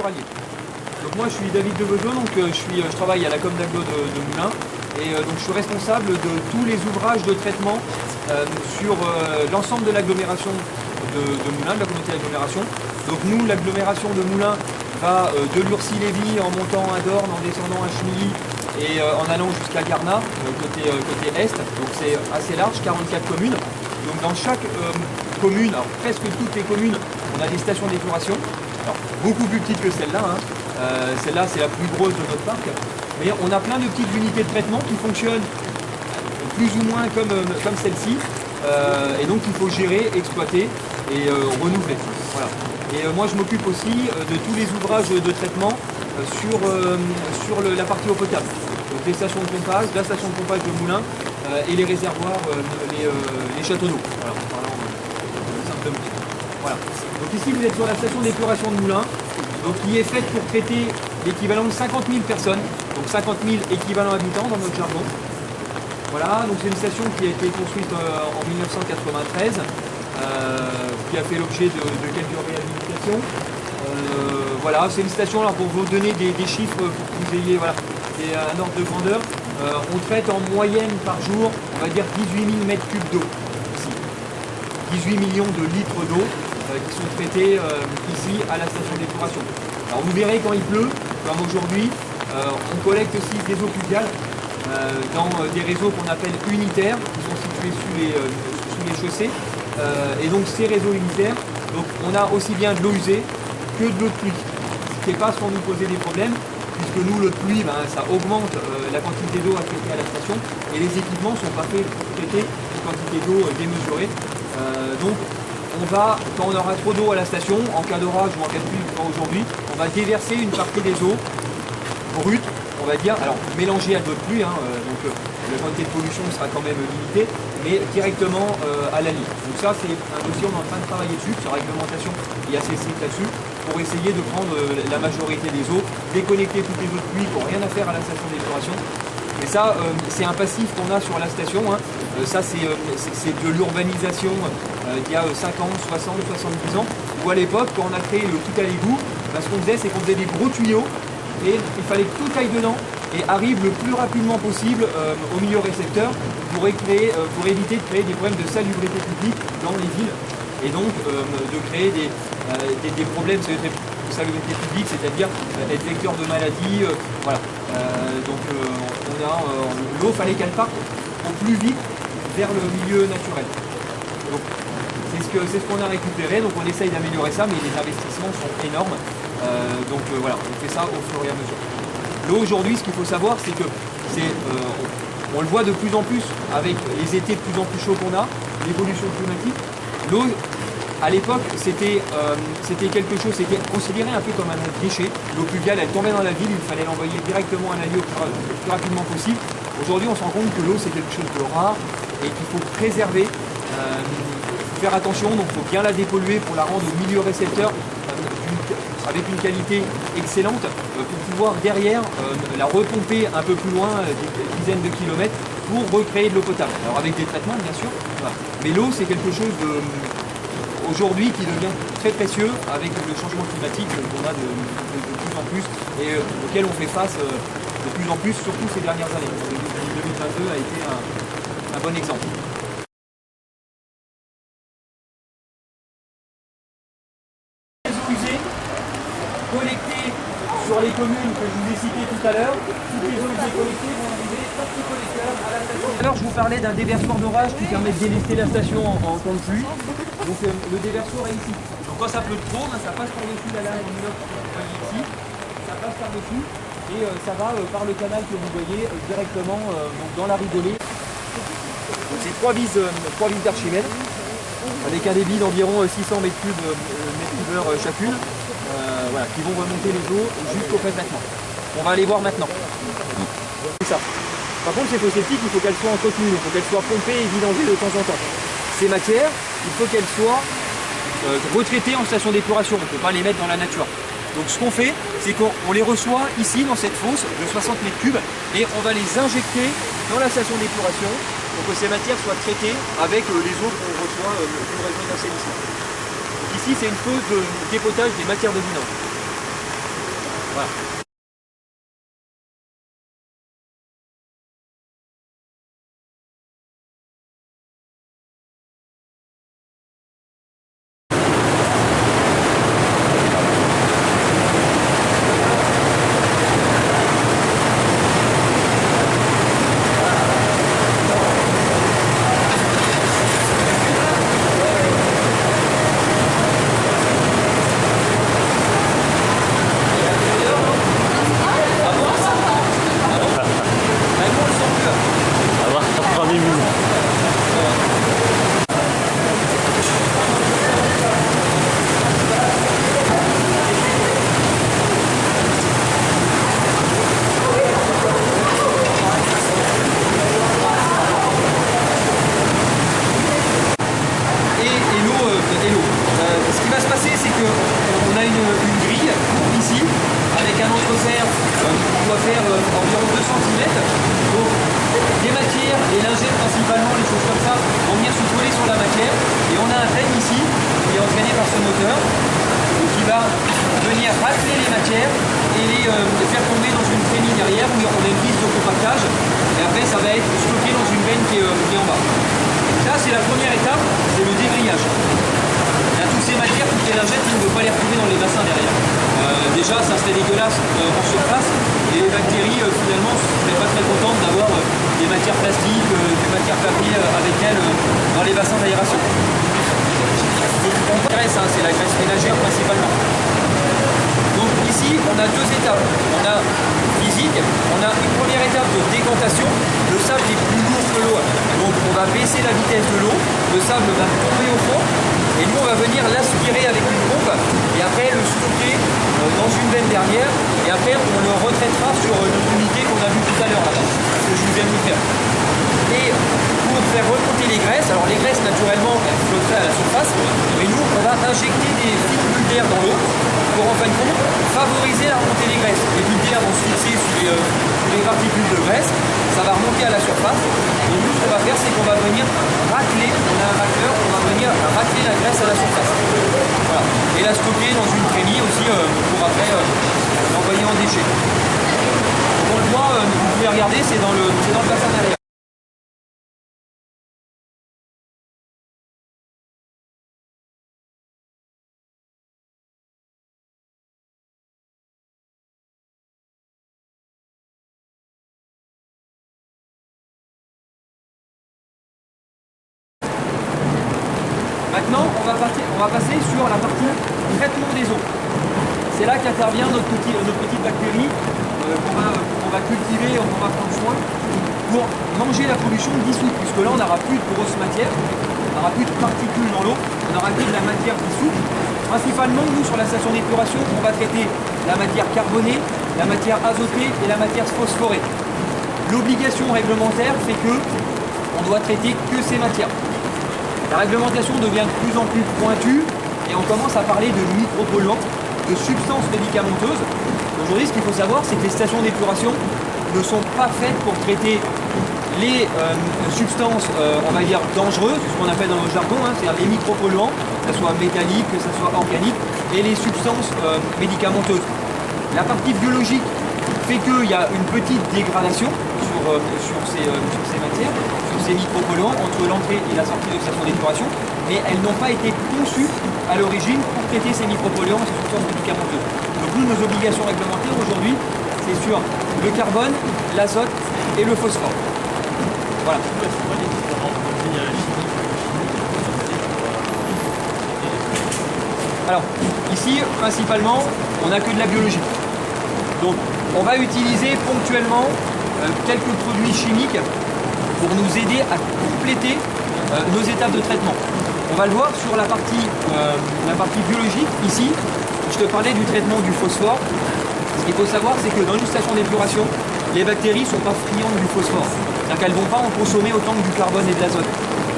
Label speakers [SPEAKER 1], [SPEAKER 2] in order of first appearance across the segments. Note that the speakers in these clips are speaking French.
[SPEAKER 1] pastoralier. Donc moi je suis David Devegeau, donc je travaille à la com d'aglo de Moulins et donc je suis responsable de tous les ouvrages de traitement sur l'ensemble de l'agglomération de Moulins, de la communauté d'agglomération. Donc nous, l'agglomération de Moulins va de Lurcy-Lévis en montant à Dorne, en descendant à Chemilly et en allant jusqu'à Garnat, côté est. Donc c'est assez large, 44 communes. Donc dans chaque commune, alors presque toutes les communes, on a des stations d'épuration. Alors beaucoup plus petites que celle-là. Celle-là c'est la plus grosse de notre parc. Mais on a plein de petites unités de traitement qui fonctionnent plus ou moins comme celle-ci. Et donc il faut gérer, exploiter et renouveler. Voilà. Et moi je m'occupe aussi de tous les ouvrages de traitement sur la partie eau potable. Donc les stations de pompage, la station de pompage de Moulins et les réservoirs, les châteaux d'eau. Voilà, en parlant simplement. Voilà. Donc ici vous êtes sur la station d'épuration de Moulins, donc qui est faite pour traiter l'équivalent de 50 000 personnes, donc 50 000 équivalents habitants dans notre jargon. Voilà, donc c'est une station qui a été construite en 1993, qui a fait l'objet de quelques réhabilitations. Voilà, c'est une station, alors pour vous donner des chiffres, pour que vous ayez un ordre de grandeur, on traite en moyenne par jour, on va dire 18 000 mètres cubes d'eau ici. 18 millions de litres d'eau qui sont traités ici à la station d'épuration. Alors vous verrez quand il pleut, comme aujourd'hui, on collecte aussi des eaux pluviales dans des réseaux qu'on appelle unitaires, qui sont situés sous les chaussées. Et donc ces réseaux unitaires, donc on a aussi bien de l'eau usée que de l'eau de pluie, ce qui n'est pas sans nous poser des problèmes, puisque nous, l'eau de pluie, ça augmente la quantité d'eau à traiter à la station, et les équipements ne sont pas faits pour traiter une quantité d'eau démesurée. Donc on va, quand on aura trop d'eau à la station, en cas d'orage ou en cas de pluie, comme aujourd'hui, on va déverser une partie des eaux brutes, on va dire, alors mélangées à de l'eau de pluie, donc la quantité de pollution sera quand même limitée, mais directement à la ligne. Donc ça, c'est un dossier, on est en train de travailler dessus, sur la réglementation est assez strict là-dessus, pour essayer de prendre la majorité des eaux, déconnecter toutes les eaux de pluie pour rien à faire à la station d'épuration. Et ça, c'est un passif qu'on a sur la station. Ça, c'est de l'urbanisation d'il y a 50, 60, 70 ans, où à l'époque, quand on a créé le tout à l'égout, ce qu'on faisait, c'est qu'on faisait des gros tuyaux, et il fallait que tout aille dedans, et arrive le plus rapidement possible au milieu récepteur pour éviter de créer des problèmes de salubrité publique dans les villes et donc de créer des problèmes de salubrité publique, c'est-à-dire être vecteur de maladies. Voilà. Donc l'eau, fallait qu'elle parte au plus vite vers le milieu naturel. Donc c'est ce qu'on a récupéré, donc on essaye d'améliorer ça, mais les investissements sont énormes. Voilà, on fait ça au fur et à mesure. L'eau aujourd'hui, ce qu'il faut savoir, c'est que on le voit de plus en plus avec les étés de plus en plus chauds qu'on a, l'évolution climatique. L'eau, à l'époque, c'était quelque chose, c'était considéré un peu comme un déchet. L'eau pluviale, elle tombait dans la ville, il fallait l'envoyer directement à un allié le plus rapidement possible. Aujourd'hui, on se rend compte que l'eau, c'est quelque chose de rare et qu'il faut préserver. Il faut faire attention, donc il faut bien la dépolluer pour la rendre au milieu récepteur avec une qualité excellente pour pouvoir derrière la repomper un peu plus loin, des dizaines de kilomètres, pour recréer de l'eau potable. Alors avec des traitements bien sûr, voilà. Mais l'eau c'est quelque chose aujourd'hui qui devient très précieux avec le changement climatique qu'on a de plus en plus et auquel on fait face de plus en plus, surtout ces dernières années. 2022 a été un bon exemple. Collectées sur les communes que je vous ai citées tout à l'heure, toutes les eaux usées collectées vont arriver par ce collecteur à la station. Tout à l'heure, je vous parlais d'un déversoir d'orage qui permet de délester la station en temps de pluie. Donc le déversoir est ici. Donc quand ça pleut trop, ça passe par-dessus la lame en inox que vous voyez ici, ça passe par-dessus et ça va par le canal que vous voyez directement dans la rigolée. C'est 3 vis d'Archimède avec un débit d'environ 600 mètres cubes heure chacune. Voilà, qui vont remonter les eaux jusqu'au traitement. On va aller voir maintenant. C'est ça. Par contre, ces fosses septiques, il faut qu'elles soient entretenues, il faut qu'elles soient pompées et vidangées de temps en temps. Ces matières, il faut qu'elles soient retraitées en station d'épuration. On ne peut pas les mettre dans la nature. Donc ce qu'on fait, c'est qu'on les reçoit ici dans cette fosse de 60 mètres cubes et on va les injecter dans la station d'épuration pour que ces matières soient traitées avec les eaux qu'on reçoit du réseau d'assainissement. Ici, c'est une fosse de dépotage des matières de vidange. Voilà. On a une grille ici avec un entreferre qui doit faire environ 2 cm. Donc des matières, les lingettes principalement, les choses comme ça vont venir se coller sur la matière. Et on a un train ici qui est entraîné par ce moteur qui va venir racler les matières et les faire tomber dans une trémie derrière où on a une vis de compactage. Et après ça va être stocké dans une veine qui est en bas. Ça c'est la première étape, c'est le dégrillage. Toutes ces matières, toutes les lingettes, on ne veut pas les retrouver dans les bassins derrière. Déjà, ça serait dégueulasse en surface et les bactéries, finalement, ne seraient pas très contentes d'avoir des matières plastiques, des matières papier avec elles dans les bassins d'aération. Donc, graisse, hein, c'est la graisse ménagère principalement. Donc ici, on a 2 étapes. On a physique, on a une première étape de décantation. Le sable est plus lourd que l'eau, donc on va baisser la vitesse de l'eau. Le sable va tomber au fond. Et nous, on va venir l'aspirer avec une pompe et après le stocker dans une veine dernière. Et après, on le retraitera sur notre unité qu'on a vu tout à l'heure là-bas, que je viens de vous faire. Et pour faire remonter les graisses, alors les graisses naturellement, elles flotteraient à la surface, mais nous, on va injecter des fils d'air dans l'eau pour en fin de compte favoriser la remontée des graisses. Les bulles d'air vont se fixer sur les particules de graisse, ça va remonter à la surface. Et nous, ce qu'on va faire, c'est qu'on va venir racler, on a un racleur, on va venir racler la graisse à la surface. Voilà. Et la stocker dans une trémie aussi pour après l'envoyer en déchets. On le voit, vous pouvez regarder, c'est dans le bassin derrière. Maintenant, on va passer sur la partie traitement des eaux. C'est là qu'intervient notre petite bactérie qu'on va cultiver, on va prendre soin pour manger la pollution dissoute, puisque là on n'aura plus de grosse matière, on n'aura plus de particules dans l'eau, on n'aura plus de la matière dissoute. Principalement, nous sur la station d'épuration, on va traiter la matière carbonée, la matière azotée et la matière phosphorée. L'obligation réglementaire fait que on doit traiter que ces matières. La réglementation devient de plus en plus pointue et on commence à parler de micropolluants, de substances médicamenteuses. Aujourd'hui, ce qu'il faut savoir, c'est que les stations d'épuration ne sont pas faites pour traiter les substances, on va dire, dangereuses, ce qu'on appelle dans le jargon, hein, c'est-à-dire les micropolluants, que ce soit métallique, que ce soit organique, et les substances médicamenteuses. La partie biologique fait qu'il y a une petite dégradation sur ces matières, sur ces micropolluants entre l'entrée et la sortie de station d'épuration, mais elles n'ont pas été conçues à l'origine pour traiter ces micropolluants, ces substances médicamenteuses. Donc nous, nos obligations réglementaires aujourd'hui, c'est sur le carbone, l'azote et le phosphore. Voilà. Alors, ici, principalement, on n'a que de la biologie. Donc, on va utiliser ponctuellement quelques produits chimiques pour nous aider à compléter nos étapes de traitement. On va le voir sur la partie biologique. Ici, je te parlais du traitement du phosphore. Ce qu'il faut savoir, c'est que dans une station d'épuration, les bactéries ne sont pas friandes du phosphore. C'est-à-dire qu'elles ne vont pas en consommer autant que du carbone et de l'azote.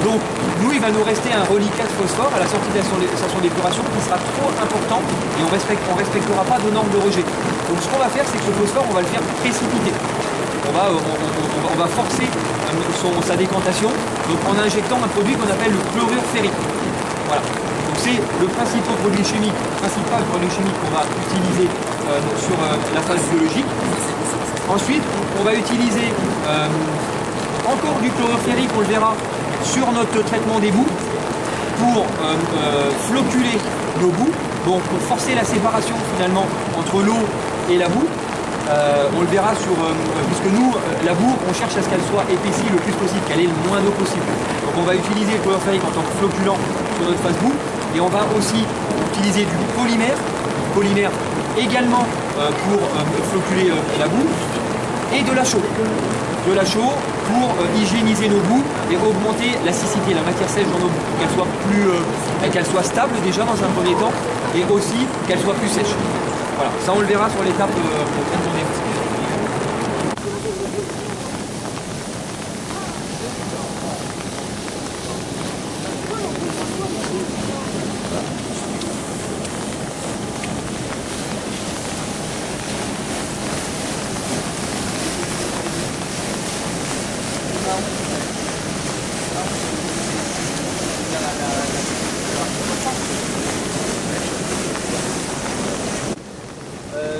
[SPEAKER 1] Donc, nous, il va nous rester un reliquat de phosphore à la sortie de la station d'épuration qui sera trop important et on ne respectera pas de normes de rejet. Donc, ce qu'on va faire, c'est que ce phosphore, on va le faire précipiter. On va forcer sa décantation donc en injectant un produit qu'on appelle le chlorure ferrique. Voilà. Donc, c'est le principal produit chimique qu'on va utiliser sur la phase biologique. Ensuite, on va utiliser encore du chloroférique, on le verra, sur notre traitement des boues pour floculer nos boues, donc pour forcer la séparation finalement entre l'eau et la boue. On le verra puisque nous, la boue, on cherche à ce qu'elle soit épaissie le plus possible, qu'elle ait le moins d'eau possible. Donc on va utiliser le chloroférique en tant que floculant sur notre phase boue, et on va aussi utiliser du polymère également pour floculer la boue, et de la chaux. De la chaux pour hygiéniser nos boues et augmenter l'acidité, la matière sèche dans nos boues, qu'elle soit stable déjà dans un premier temps, et aussi qu'elle soit plus sèche. Voilà, ça on le verra sur l'étape de traitement des boues.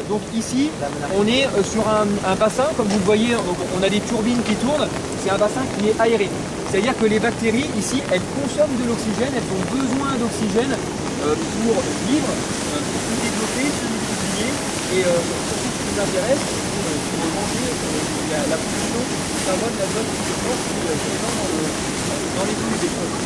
[SPEAKER 1] Donc ici, on est sur un bassin, comme vous le voyez, donc on a des turbines qui tournent, c'est un bassin qui est aéré. C'est-à-dire que les bactéries, ici, elles consomment de l'oxygène, elles ont besoin d'oxygène pour vivre, pour se développer, se multiplier, et surtout ce qui nous intéresse, pour manger la pollution du carbone, l'azote, qui est présent dans les fluides des choses.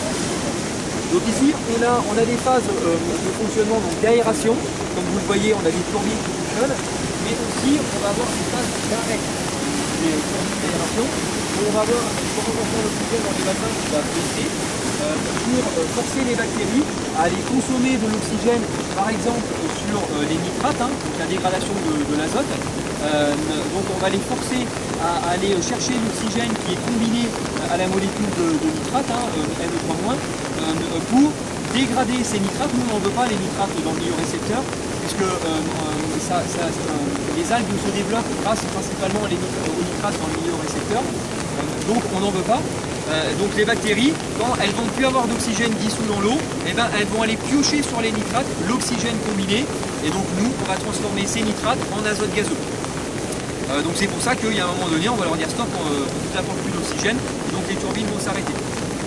[SPEAKER 1] Donc ici, on a des phases de fonctionnement d'aération. Comme vous le voyez, on a des turbines qui fonctionnent, mais aussi on va avoir des phases d'arrêt des turbines d'aération. On va avoir une concentration d'oxygène dans les bassins qui va baisser pour forcer les bactéries à aller consommer de l'oxygène, par exemple sur les nitrates, donc la dégradation de l'azote. Donc on va les forcer à aller chercher l'oxygène qui est combiné à la molécule de nitrate, Ne3-, pour dégrader ces nitrates. Nous on n'en veut pas les nitrates dans le milieu récepteur, puisque les algues se développent grâce principalement aux nitrates dans le milieu récepteur, donc on n'en veut pas. Donc les bactéries, quand elles vont plus avoir d'oxygène dissous dans l'eau, elles vont aller piocher sur les nitrates l'oxygène combiné, et donc nous on va transformer ces nitrates en azote gazeux. Donc c'est pour ça qu'il y a un moment donné, on va leur dire stop, on ne vous apporte plus d'oxygène, donc les turbines vont s'arrêter.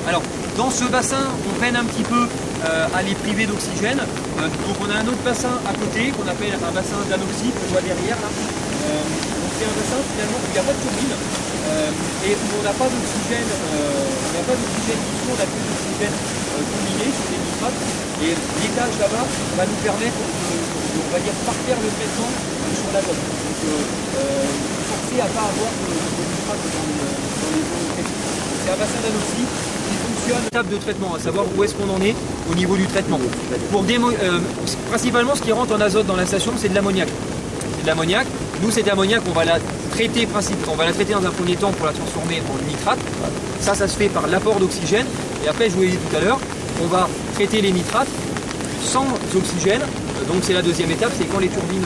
[SPEAKER 1] Alors dans ce bassin, on peine un petit peu à les priver d'oxygène. Donc on a un autre bassin à côté qu'on appelle un bassin d'anoxie qu'on voit derrière là. Donc c'est un bassin finalement où il n'y a pas de turbine et où on n'a pas d'oxygène, on n'a plus d'oxygène combiné sur les nitrates. Et l'étage là-bas va nous permettre on va dire parfaire le traitement sur l'azote. Donc forcer à ne pas avoir de nitrates dans les eaux traitées. C'est un bassin d'anoxie qui fonctionne étape de traitement, à savoir où est-ce qu'on en est au niveau du traitement. Principalement ce qui rentre en azote dans la station, c'est de l'ammoniac. C'est de l'ammoniac. Nous, cette ammoniac, on va la traiter dans un premier temps pour la transformer en nitrate. Ça se fait par l'apport d'oxygène. Et après, je vous l'ai dit tout à l'heure, on va traiter les nitrates sans oxygène. Donc c'est la deuxième étape, c'est quand les turbines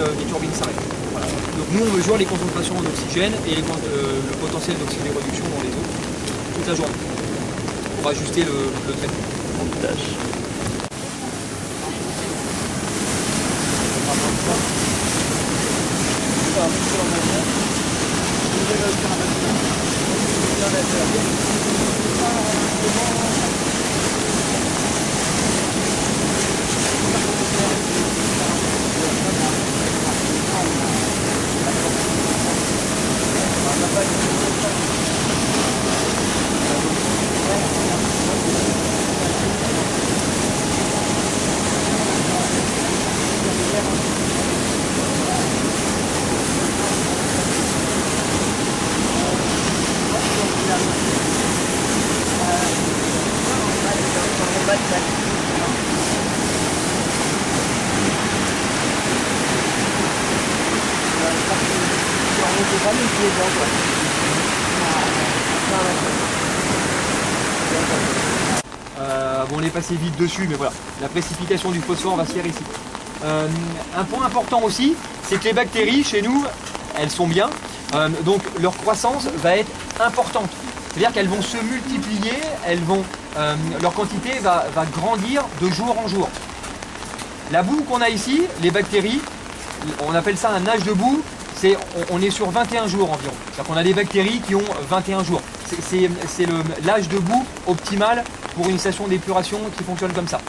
[SPEAKER 1] s'arrêtent. Voilà. Donc nous, on mesure les concentrations en oxygène et le potentiel d'oxyréduction dans les eaux toute la journée pour ajuster le traitement. Bon, on est passé vite dessus, mais voilà, la précipitation du phosphore va se faire ici. Un point important aussi, c'est que les bactéries, chez nous, elles sont bien, donc leur croissance va être importante. C'est-à-dire qu'elles vont se multiplier, leur quantité va grandir de jour en jour. La boue qu'on a ici, les bactéries, on appelle ça un âge de boue, on est sur 21 jours environ. C'est-à-dire qu'on a des bactéries qui ont 21 jours. C'est l'âge de boue optimal pour une station d'épuration qui fonctionne comme ça.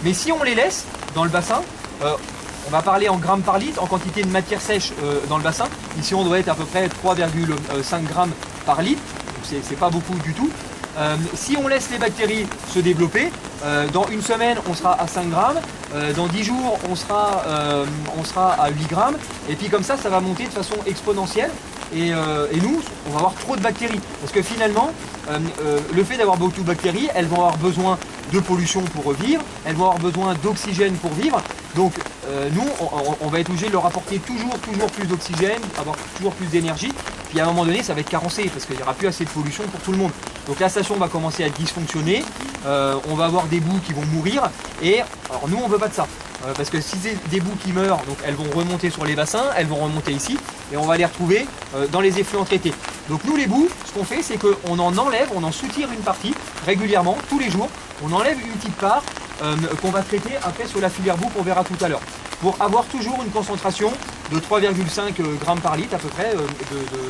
[SPEAKER 1] Mais si on les laisse dans le bassin, on va parler en grammes par litre, en quantité de matière sèche dans le bassin. Ici, on doit être à peu près 3,5 grammes par litre. Donc c'est pas beaucoup du tout. Si on laisse les bactéries se développer, dans une semaine, on sera à 5 grammes. Dans 10 jours, on sera à 8 grammes. Et puis comme ça va monter de façon exponentielle. Et nous, on va avoir trop de bactéries. Parce que finalement, le fait d'avoir beaucoup de bactéries, elles vont avoir besoin de pollution pour vivre, elles vont avoir besoin d'oxygène pour vivre. Donc nous, on va être obligé de leur apporter toujours plus d'oxygène, avoir toujours plus d'énergie. Puis à un moment donné, ça va être carencé parce qu'il n'y aura plus assez de pollution pour tout le monde. Donc la station va commencer à dysfonctionner, on va avoir des boues qui vont mourir. Et alors nous, on ne veut pas de ça. Parce que si c'est des boues qui meurent, donc elles vont remonter sur les bassins, elles vont remonter ici, et on va les retrouver dans les effluents traités. Donc nous, les boues, ce qu'on fait, c'est qu'on en enlève, on en soutire une partie régulièrement, tous les jours. On enlève une petite part qu'on va traiter après sur la filière boue qu'on verra tout à l'heure. Pour avoir toujours une concentration de 3,5 grammes par litre à peu près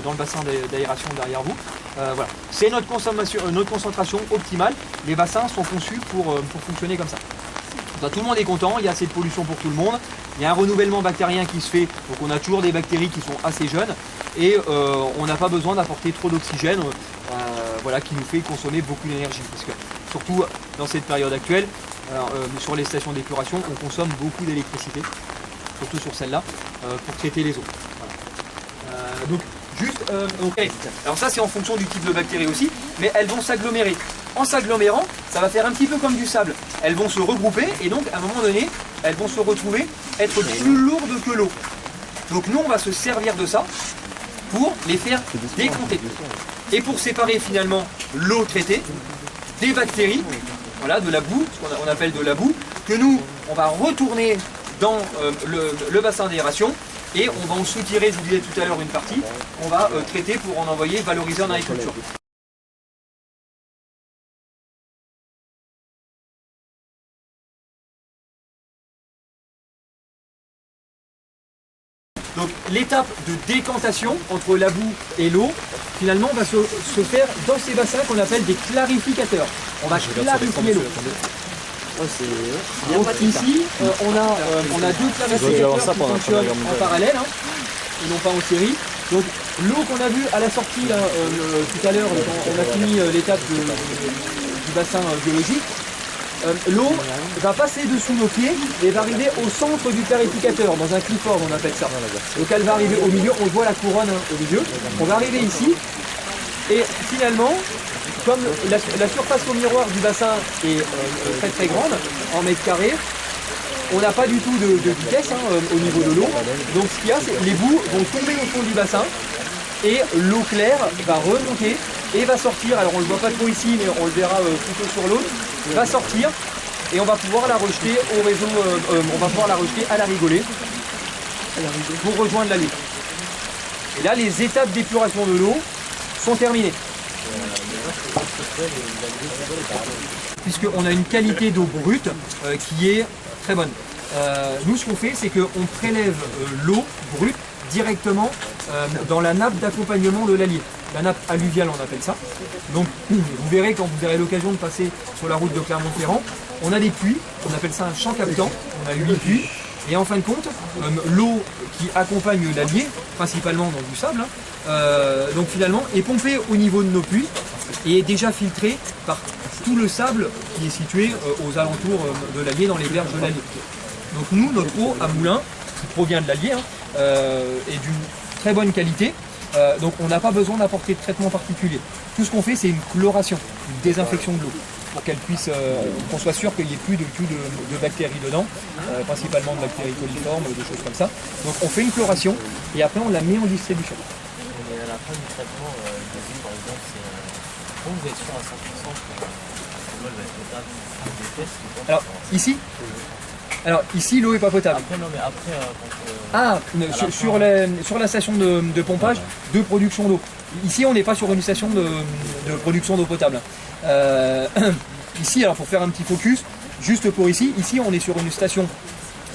[SPEAKER 1] dans le bassin d'aération derrière vous. Voilà. C'est notre concentration optimale. Les bassins sont conçus pour fonctionner comme ça. Donc, tout le monde est content, il y a assez de pollution pour tout le monde. Il y a un renouvellement bactérien qui se fait, donc on a toujours des bactéries qui sont assez jeunes et on n'a pas besoin d'apporter trop d'oxygène voilà, qui nous fait consommer beaucoup d'énergie. Parce que surtout dans cette période actuelle, sur les stations d'épuration, on consomme beaucoup d'électricité, surtout sur celle-là, pour traiter les eaux. Voilà. Donc juste, okay. Alors ça c'est en fonction du type de bactéries aussi, mais elles vont s'agglomérer. En s'agglomérant, ça va faire un petit peu comme du sable. Elles vont se regrouper et donc à un moment donné, elles vont se retrouver être plus lourdes que l'eau. Donc nous on va se servir de ça pour les faire décompter. Et pour séparer finalement l'eau traitée des bactéries, voilà, de la boue, ce qu'on appelle de la boue, que nous on va retourner dans le bassin d'aération. Et on va en soutirer, je vous disais tout à l'heure, une partie, on va traiter pour en envoyer valoriser en agriculture. Donc l'étape de décantation entre la boue et l'eau, finalement, va se faire dans ces bassins qu'on appelle des clarificateurs. On va clarifier l'eau. Donc ici, on a deux clarificateurs qui fonctionnent en parallèle, hein, et non pas en série. Donc l'eau qu'on a vue à la sortie là, tout à l'heure, quand on a fini l'étape du bassin biologique, l'eau va passer dessous nos pieds et va arriver au centre du clarificateur, dans un clifford on appelle ça. Donc elle va arriver au milieu, on voit la couronne hein, au milieu, on va arriver ici, et finalement, comme la surface au miroir du bassin est très grande, en mètres carrés, on n'a pas du tout de vitesse hein, au niveau de l'eau. Donc ce qu'il y a, c'est que les boues vont tomber au fond du bassin et l'eau claire va remonter et va sortir. Alors on ne le voit pas trop ici, mais on le verra plutôt sur l'autre. Va sortir et on va pouvoir la rejeter au réseau, on va pouvoir la rejeter à la rigolée pour rejoindre la lutte. Et là, les étapes d'épuration de l'eau sont terminées. Puisqu'on a une qualité d'eau brute qui est très bonne. Nous, ce qu'on fait, c'est qu'on prélève l'eau brute directement dans la nappe d'accompagnement de l'Allier. La nappe alluviale, on appelle ça. Donc, vous verrez quand vous aurez l'occasion de passer sur la route de Clermont-Ferrand, on a des puits, on appelle ça un champ captant, on a 8 puits. Et en fin de compte, l'eau qui accompagne l'Allier, principalement dans du sable, donc finalement est pompée au niveau de nos puits et est déjà filtrée par tout le sable qui est situé aux alentours de l'Allier, dans les berges de l'Allier. Donc nous, notre eau à moulin, qui provient de l'Allier, hein, est d'une très bonne qualité. Donc on n'a pas besoin d'apporter de traitement particulier. Tout ce qu'on fait, c'est une chloration, une désinfection de l'eau, pour qu'elle puisse, qu'on soit sûr qu'il n'y ait plus de bactéries dedans, principalement de bactéries coliformes, des choses comme ça. Donc on fait une chloration et après on la met en distribution.
[SPEAKER 2] Et à la fin du traitement, par exemple, c'est quand vous êtes sûr à 100% que l'eau va être potable.
[SPEAKER 1] Alors ici l'eau n'est pas potable.
[SPEAKER 2] Après, non, mais après,
[SPEAKER 1] sur la station de pompage de production d'eau. Ici on n'est pas sur une station de production d'eau potable. Ici, alors pour faire un petit focus, juste pour ici on est sur une station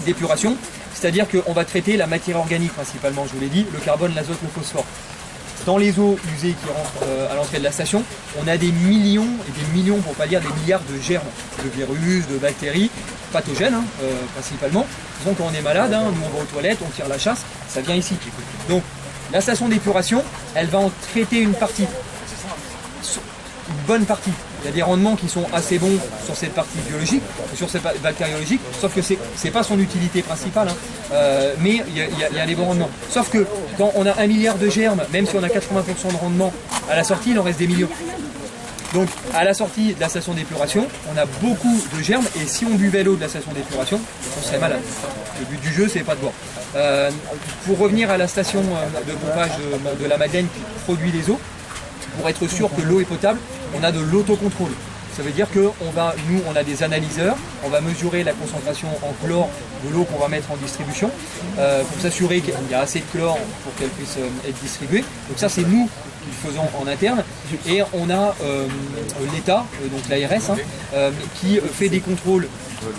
[SPEAKER 1] d'épuration, C'est-à-dire qu'on va traiter la matière organique principalement, je vous l'ai dit, le carbone, l'azote, le phosphore. Dans les eaux usées qui rentrent à l'entrée de la station, on a des millions et des millions, pour ne pas dire des milliards de germes, de virus, de bactéries, pathogènes principalement. Disons quand on est malade, nous on va aux toilettes, on tire la chasse, ça vient ici. Donc la station d'épuration, elle va en traiter une partie, une bonne partie. Il y a des rendements qui sont assez bons sur cette partie biologique, sur cette bactériologique, sauf que c'est pas son utilité principale, mais il y a des bons rendements. Sauf que quand on a 1 milliard de germes, même si on a 80% de rendement, à la sortie il en reste des millions. Donc à la sortie de la station d'épuration, on a beaucoup de germes et si on buvait l'eau de la station d'épuration, on serait malade. Le but du jeu, c'est pas de boire. Pour revenir à la station de pompage de la Madeleine qui produit les eaux, pour être sûr que l'eau est potable, on a de l'autocontrôle. Ça veut dire que nous, on a des analyseurs, on va mesurer la concentration en chlore de l'eau qu'on va mettre en distribution, pour s'assurer qu'il y a assez de chlore pour qu'elle puisse être distribuée. Donc ça, c'est nous qui le faisons en interne. Et on a l'État, donc l'ARS, qui fait des contrôles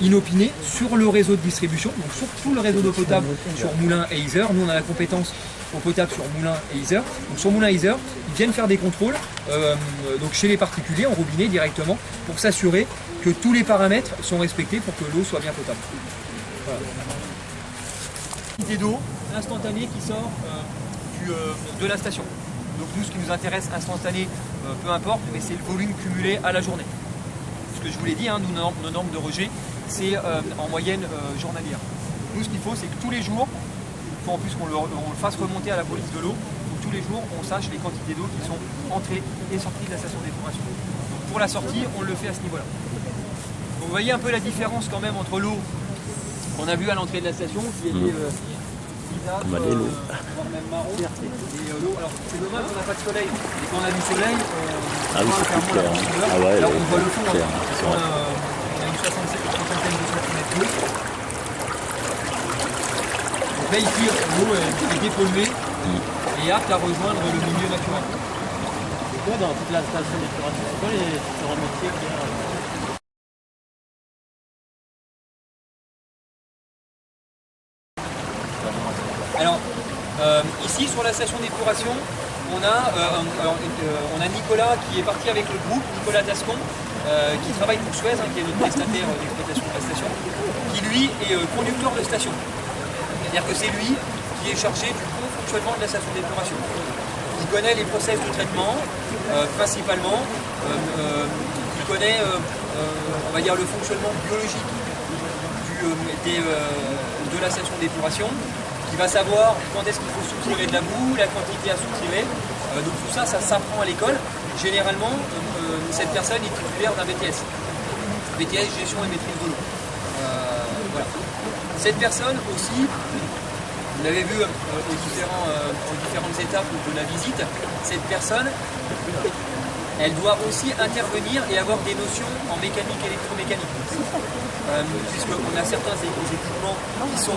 [SPEAKER 1] inopinés sur le réseau de distribution, donc sur tout le réseau d'eau potable sur Moulins et Yzeure. Nous, on a la compétence eau potable sur Moulins et Yzeure. Donc sur Moulins et Yzeure, ils viennent faire des contrôles donc chez les particuliers en robinet directement pour s'assurer que tous les paramètres sont respectés pour que l'eau soit bien potable. Voilà. Quantité d'eau instantanée qui sort de la station. Donc nous, ce qui nous intéresse instantané, peu importe, mais c'est le volume cumulé à la journée. Ce que je vous l'ai dit, nous, nos normes de rejet, c'est en moyenne journalière. Nous, ce qu'il faut, c'est que tous les jours, il faut en plus qu'on le fasse remonter à la police de l'eau, donc tous les jours, on sache les quantités d'eau qui sont entrées et sorties de la station d'épuration. Pour la sortie, on le fait à ce niveau-là. Vous voyez un peu la différence quand même entre l'eau qu'on a vue à l'entrée de la station, qui était voire même marron, et l'eau. Alors c'est dommage qu'on n'a pas de soleil, et quand on a du soleil,
[SPEAKER 3] c'est plus clair.
[SPEAKER 1] Là on voit le fond, on a une soixantaine de centimètres d'eau. Donc là ici l'eau est dépolluée et apte à rejoindre le milieu naturel.
[SPEAKER 2] C'est quoi dans toute la station d'épuration? C'est quoi les différents métiers qu'il y a?
[SPEAKER 1] Alors, ici sur la station d'épuration, on a Nicolas qui est parti avec le groupe, Nicolas Tascon, qui travaille pour Suez, qui est notre prestataire d'exploitation de la station, qui lui est conducteur de station. C'est-à-dire que c'est lui qui est chargé du bon fonctionnement de la station d'épuration. Il connaît les process de traitement, principalement, il connaît, on va dire, le fonctionnement biologique de la station d'épuration. Il va savoir quand est-ce qu'il faut soutirer de la boue, la quantité à soutirer. Donc tout ça, ça s'apprend à l'école. Généralement, cette personne est titulaire d'un BTS. BTS, gestion et maîtrise de l'eau. Voilà. Cette personne aussi, vous l'avez vu aux différentes étapes de la visite, cette personne, elle doit aussi intervenir et avoir des notions en mécanique électromécanique. Puisqu'on a certains équipements qui sont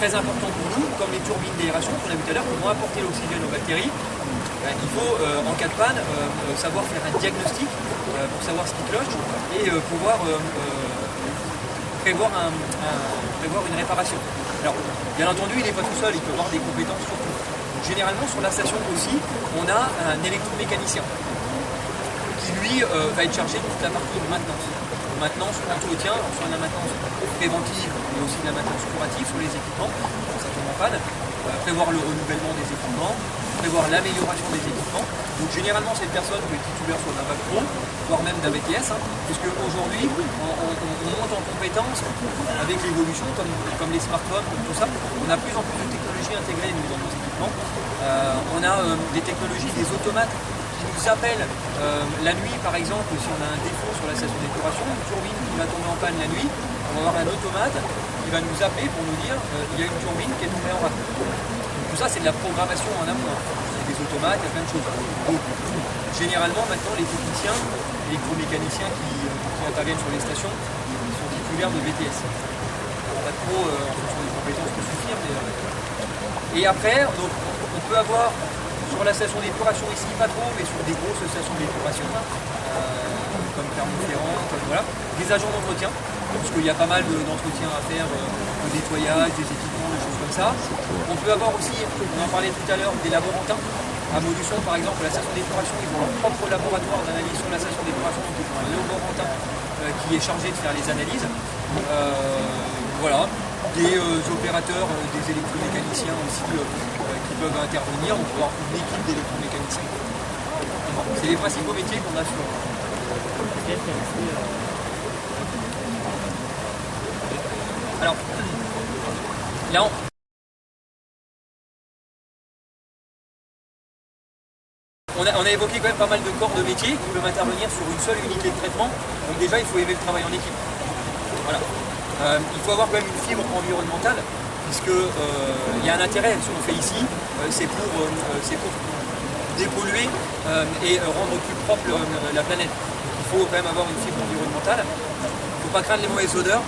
[SPEAKER 1] très importants pour nous, comme les turbines d'aération qu'on a vu tout à l'heure, qui vont apporter l'oxygène aux bactéries. Il faut, en cas de panne, savoir faire un diagnostic pour savoir ce qui cloche et pouvoir prévoir une réparation. Alors, bien entendu, il n'est pas tout seul, il peut avoir des compétences sur tout. Donc, généralement, sur la station aussi, on a un électromécanicien qui, lui, va être chargé de toute la partie de maintenance. Maintenance, entretien, soit de la maintenance préventive, mais aussi de la maintenance curative sur les équipements, quand ça tombe en panne, prévoir le renouvellement des équipements, prévoir l'amélioration des équipements. Donc généralement cette personne peut être titulaire soit d'un bac pro, voire même d'un BTS, puisque aujourd'hui on monte en compétences avec l'évolution, comme les smartphones, comme tout ça. On a plus en plus de technologies intégrées dans nos équipements. On a des technologies, des automates nous appelle la nuit, par exemple, si on a un défaut sur la station d'épuration, une turbine qui va tomber en panne la nuit, on va avoir un automate qui va nous appeler pour nous dire il y a une turbine qui est tombée en panne. Tout ça, c'est de la programmation en amont. Il y a des automates, il y a plein de choses. Donc, généralement, maintenant, les techniciens, les électromécaniciens qui interviennent sur les stations, ils sont titulaires de BTS. Pas trop en fonction des compétences pour suffire, mais... Et après, donc, on peut avoir sur la station d'épuration ici, pas trop, mais sur des grosses stations d'épuration, comme Clermont-Ferrand, voilà, des agents d'entretien, parce qu'il y a pas mal d'entretiens à faire, de nettoyage, des équipements, des choses comme ça. On peut avoir aussi, on en parlait tout à l'heure, des laborantins. À Maudusson, par exemple, la station d'épuration, ils ont leur propre laboratoire d'analyse sur la station d'épuration, donc ils ont un laborantin qui est chargé de faire les analyses. Voilà, des opérateurs, des électromécaniciens aussi qui peuvent intervenir. On peut avoir une équipe d'électromécaniciens. C'est les principaux métiers qu'on a sur. Alors, là, on a évoqué quand même pas mal de corps de métiers qui peuvent intervenir sur une seule unité de traitement. Donc déjà, il faut aimer le travail en équipe. Voilà. Il faut avoir quand même une fibre environnementale, puisque il y a un intérêt, ce qu'on fait ici, c'est pour dépolluer et rendre plus propre la planète. Il faut quand même avoir une fibre environnementale. Il ne faut pas craindre les mauvaises odeurs,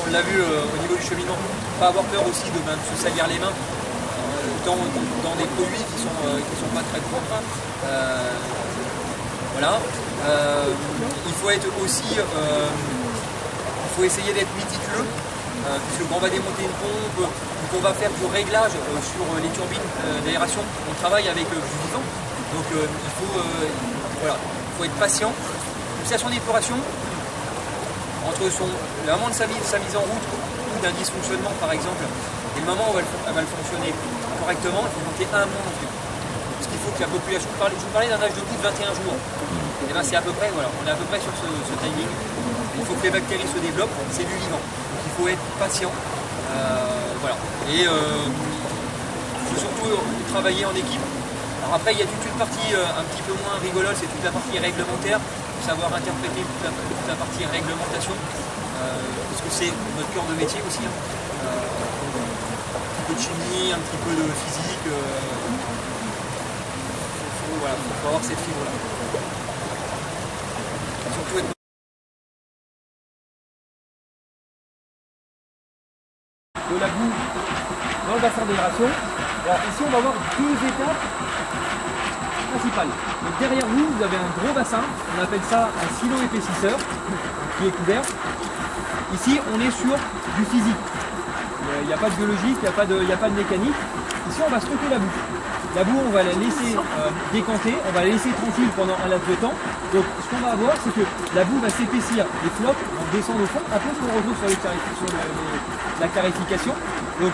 [SPEAKER 1] on l'a vu au niveau du cheminement. Pas avoir peur aussi de se salir les mains dans des produits qui sont pas très propres. Voilà. Il faut être aussi, il faut essayer d'être méticuleux, puisque quand on va démonter une pompe, ou qu'on va faire du réglage sur les turbines d'aération, on travaille avec du vivant. Donc il faut être patient. Une station d'épuration, entre le moment de sa mise en route ou d'un dysfonctionnement par exemple, et le moment où elle va fonctionner correctement, il faut compter un mois environ. Parce qu'il faut que la population, je vous parlais d'un âge de bout de 21 jours. Et bien c'est à peu près, voilà, on est à peu près sur ce timing. Il faut que les bactéries se développent, c'est du vivant. Donc il faut être patient. Voilà. Et il faut surtout travailler en équipe. Alors après, il y a toute une partie un petit peu moins rigolote, c'est toute la partie réglementaire, savoir interpréter toute la partie réglementation, parce que c'est notre cœur de métier aussi. Un petit peu de chimie, un petit peu de physique. Voilà, il faut avoir cette fibre-là. Surtout être de la boue dans le bassin d'aération. Alors ici on va voir deux étapes principales. Donc derrière vous avez un gros bassin, on appelle ça un silo épaississeur qui est couvert. Ici on est sur du physique. Il n'y a pas de biologique, il n'y a pas de mécanique. Ici on va stocker la boue. La boue on va la laisser décanter, on va la laisser tranquille pendant un laps de temps. Donc ce qu'on va avoir c'est que la boue va s'épaissir, les flottes vont descendre au fond, un peu ce qu'on retrouve sur la clarification. Donc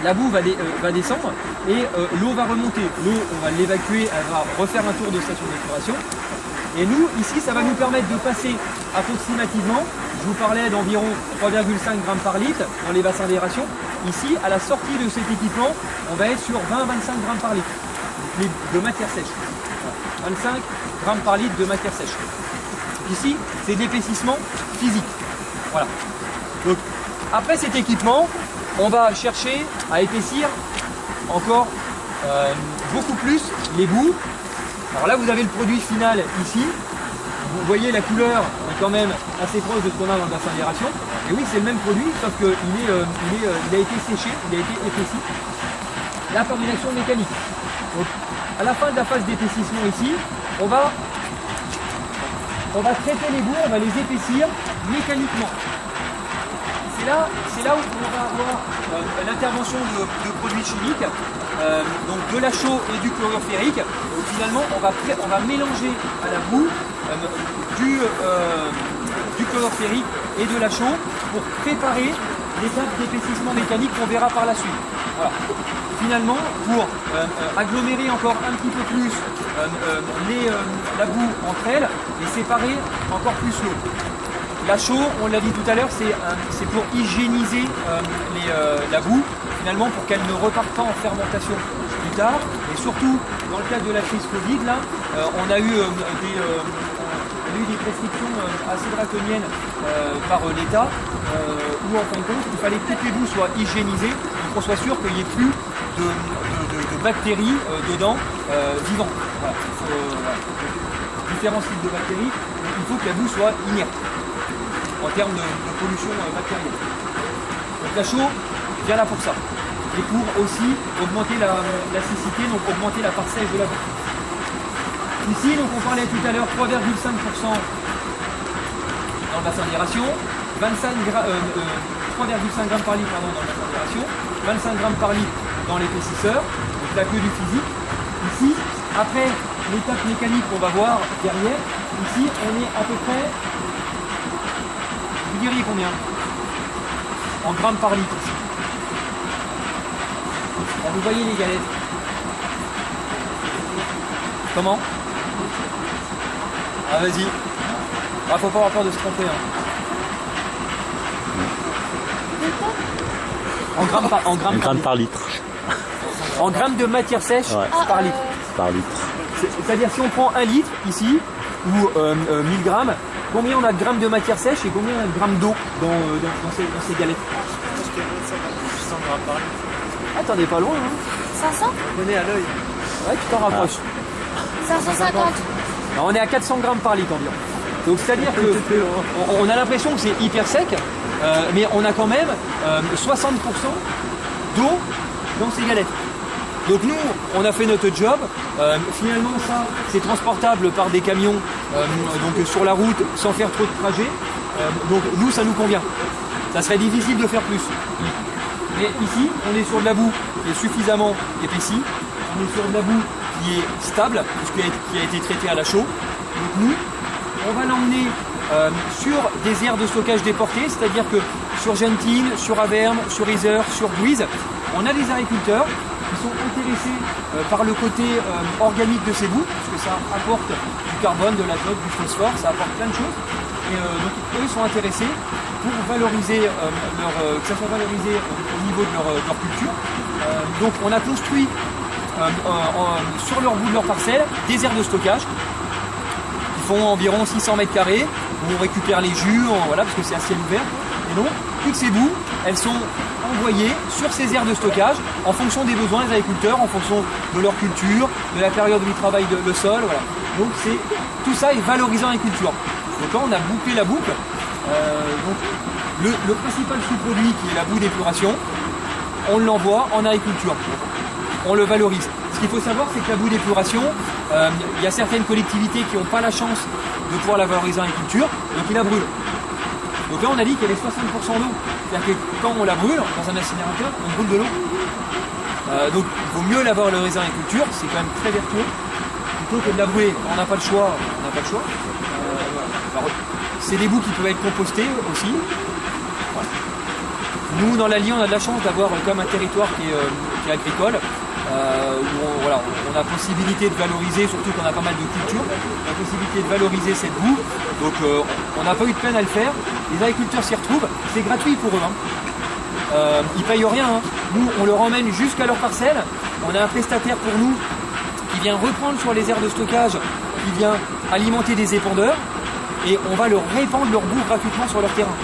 [SPEAKER 1] la boue va descendre et l'eau va remonter. L'eau, on va l'évacuer, elle va refaire un tour de station d'épuration. Et nous, ici, ça va nous permettre de passer approximativement, je vous parlais d'environ 3,5 grammes par litre dans les bassins d'aération. Ici, à la sortie de cet équipement, on va être sur 20-25 grammes par litre de matière sèche. 25 grammes par litre de matière sèche. Ici, c'est de l'épaississement physique. Voilà. Donc, après cet équipement, on va chercher à épaissir encore beaucoup plus les boues. Alors là, vous avez le produit final ici. Vous voyez, la couleur est quand même assez proche de ce qu'on a dans le bassin d'aération. Et oui, c'est le même produit, sauf qu'il a été séché, il a été épaissi. La fabrication mécanique. Donc, à la fin de la phase d'épaississement ici, on va traiter les boues, on va les épaissir mécaniquement. C'est là où on va avoir l'intervention de produits chimiques, donc de la chaux et du chlorure ferrique. Donc finalement, on va mélanger à la boue du chlorure ferrique et de la chaux pour préparer l'étape d'épaississement mécanique qu'on verra par la suite. Voilà. Finalement, pour agglomérer encore un petit peu plus la boue entre elles et séparer encore plus l'eau. La chaux, on l'a dit tout à l'heure, c'est pour hygiéniser la boue, finalement pour qu'elle ne reparte pas en fermentation plus tard. Et surtout, dans le cadre de la crise Covid, là, on a eu des prescriptions assez draconiennes par l'État, où en fin de compte, il fallait que toutes les boues soient hygiénisées, pour qu'on soit sûr qu'il n'y ait plus de bactéries dedans vivantes. Voilà. Différents types de bactéries, il faut que la boue soit inerte en termes de pollution bactérienne. Donc la chaux vient là pour ça. Et pour aussi augmenter la cécité, donc augmenter la part sèche de la boue. Ici, donc on parlait tout à l'heure, 3,5% dans le bassin d'aération, 3,5 grammes par litre dans le bassin d'aération, 25 grammes par litre dans l'épaississeur, donc la queue du physique. Ici, après l'étape mécanique qu'on va voir derrière, ici on est à peu près, vous diriez combien en grammes par litre ici. Alors, vous voyez les galettes. Comment? Ah vas-y. Ah, faut pas avoir peur de se tromper. Hein. En grammes
[SPEAKER 3] Par litre.
[SPEAKER 1] En grammes de matière sèche par litre.
[SPEAKER 3] Par litre.
[SPEAKER 1] C'est-à-dire si on prend 1 litre ici, ou 1000 grammes, combien on a de grammes de matière sèche et combien on a de grammes d'eau dans ces galettes?
[SPEAKER 2] 600 grammes par litre.
[SPEAKER 1] Ah, t'en es pas loin, hein.
[SPEAKER 4] 500?
[SPEAKER 2] Venez à l'œil.
[SPEAKER 1] Ouais, tu t'en rapproches.
[SPEAKER 4] 550.
[SPEAKER 1] Alors, on est à 400 grammes par litre environ. Donc c'est-à-dire que on a l'impression que c'est hyper sec, mais on a quand même 60% d'eau dans ces galettes. Donc nous, on a fait notre job. Finalement, ça, c'est transportable par des camions donc sur la route sans faire trop de trajet. Donc nous, ça nous convient. Ça serait difficile de faire plus. Mais ici, on est sur de la boue qui est suffisamment épaissie. On est sur de la boue qui est stable, qui a été traitée à la chaux. Donc nous, on va l'emmener sur des aires de stockage déportées, c'est-à-dire que sur Gentine, sur Averme, sur Isère, sur Bouise, on a des agriculteurs qui sont intéressés par le côté organique de ces boues, parce que ça apporte du carbone, de l'azote, du phosphore, ça apporte plein de choses. Et donc eux sont intéressés pour valoriser que ça soit valorisé au niveau de leur culture. Donc on a construit sur leur bout de leur parcelle des aires de stockage qui font environ 600 mètres carrés où on récupère les jus, voilà, parce que c'est à ciel ouvert. Et donc toutes ces boues, elles sont envoyées sur ces aires de stockage en fonction des besoins des agriculteurs, en fonction de leur culture, de la période où ils travaillent le sol. Voilà. Donc tout ça est valorisé en agriculture. Donc là on a bouclé la boucle. Donc le principal sous-produit qui est la boue d'épuration, on l'envoie en agriculture. On le valorise. Ce qu'il faut savoir, c'est que la boue d'épuration, il y a certaines collectivités qui n'ont pas la chance de pouvoir la valoriser en agriculture, donc ils la brûlent. Donc là on a dit qu'il y avait 60% d'eau. C'est-à-dire que quand on la brûle dans un incinérateur, on brûle de l'eau. Donc il vaut mieux la valoriser en agriculture, c'est quand même très vertueux. Plutôt que de la brûler, quand on n'a pas le choix, on n'a pas le choix. Alors, c'est des boues qui peuvent être compostées aussi. Voilà. Nous, dans l'Allier, on a de la chance d'avoir comme un territoire qui est agricole, où on a possibilité de valoriser, surtout qu'on a pas mal de cultures, la possibilité de valoriser cette boue. Donc on n'a pas eu de peine à le faire. Les agriculteurs s'y retrouvent, c'est gratuit pour eux. Hein. Ils payent rien. Hein. Nous, on leur emmène jusqu'à leur parcelle. On a un prestataire pour nous qui vient reprendre sur les aires de stockage, qui vient alimenter des épandeurs, et on va leur répandre leur boue gratuitement sur leur terrain.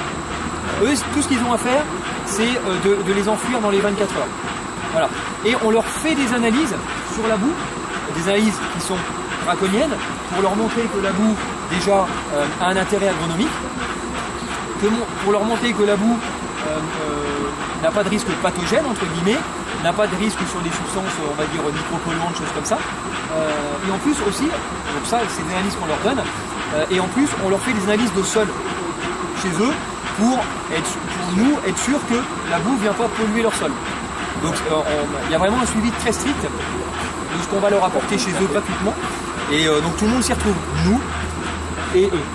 [SPEAKER 1] Eux, tout ce qu'ils ont à faire, c'est de les enfouir dans les 24 heures. Voilà. Et on leur fait des analyses sur la boue, des analyses qui sont draconiennes, pour leur montrer que la boue, déjà, a un intérêt agronomique, pour leur montrer que la boue n'a pas de risque pathogène, entre guillemets, n'a pas de risque sur des substances, on va dire, micropolluantes, choses comme ça. Et en plus aussi, donc ça, c'est des analyses qu'on leur donne, et en plus, on leur fait des analyses de sol chez eux pour nous être sûr que la boue ne vient pas polluer leur sol. Donc il y a vraiment un suivi très strict de ce qu'on va leur apporter chez eux gratuitement. Et donc tout le monde s'y retrouve, nous et eux.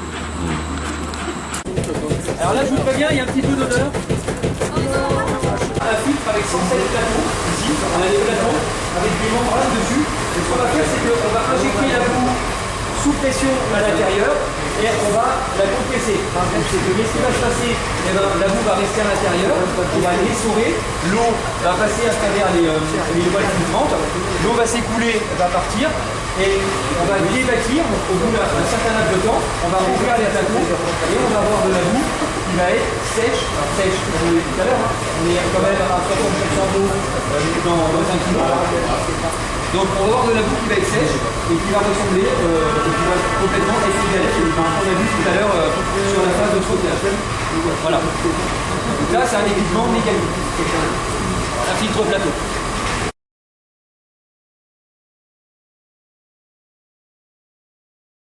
[SPEAKER 1] Alors là, je vous préviens, il y a un petit peu d'odeur. Un filtre avec 107 plateaux, ici, on a des plateaux avec des membranes dessus. Et ce qu'on va faire, c'est qu'on va injecter la boue sous pression à l'intérieur et on va la compresser. Qu'est-ce qui va se passer? La boue va rester à l'intérieur, on va l'essorer, l'eau va passer à travers les voiles filtrantes, l'eau va s'écouler, va partir, et on va débâtir, au bout d'un certain laps de temps, on va rouvrir les flacons et on va avoir de la boue qui va être sèche. Alors sèche, comme on l'a dit tout à l'heure, hein, on est quand même à 60% d'eau dans un kilo. Donc on va avoir de la boue qui va être sèche et qui va ressembler, et qui va complètement être égalée, comme on a vu tout à l'heure sur la phase de stockage. Voilà. Donc là c'est un équipement mécanique, un filtre plateau.